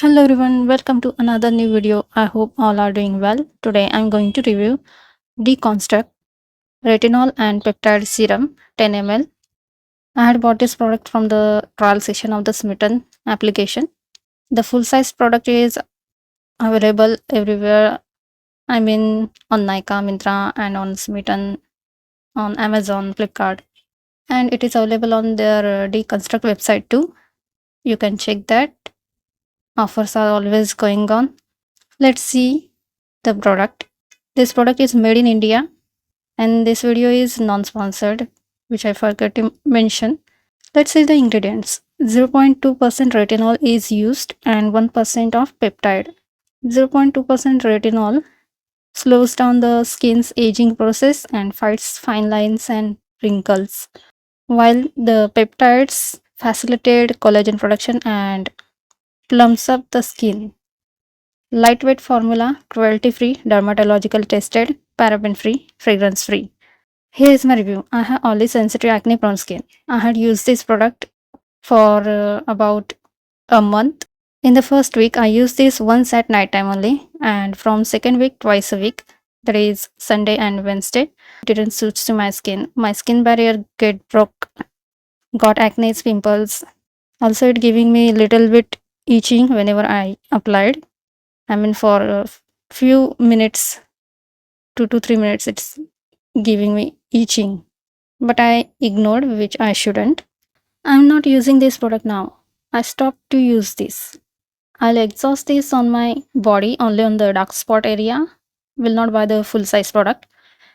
Hello everyone, welcome to another new video. I hope all are doing well. Today I'm going to review Deconstruct Retinol and Peptide Serum 10 ml. I had bought this product from the trial session of the Smitten application. The full size product is available everywhere. I mean on Nykaa, Myntra and on Smitten, on Amazon, Flipkart. And it is available on their Deconstruct website too. You can check that. Offers are always going on. Let's see the product. This product is made in India and this video is non-sponsored, which I forgot to mention. Let's see the ingredients. 0.2% retinol is used and 1% of peptide. 0.2% retinol slows down the skin's aging process and fights fine lines and wrinkles, while the peptides facilitate collagen production and plumps up the skin. Lightweight formula, cruelty free, dermatological tested, paraben free, fragrance free. Here is my review. I have only sensitive acne prone skin. I had used this product for about a month. In the first week, I used this once at night time only, and from second week, twice a week. That is Sunday and Wednesday. It didn't suit to my skin. My skin barrier get broke, got acne, pimples. Also, it giving me little bit itching whenever I applied. I mean, for a few minutes, 2 to 3 minutes, it's giving me itching. But I ignored, which I shouldn't. I'm not using this product now. I stopped to use this. I'll exhaust this on my body only on the dark spot area. Will not buy the full size product.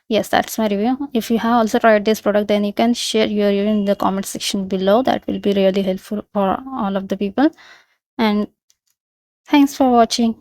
Yes, that's my review. If you have also tried this product, then you can share your review in the comment section below. That will be really helpful for all of the people. And thanks for watching.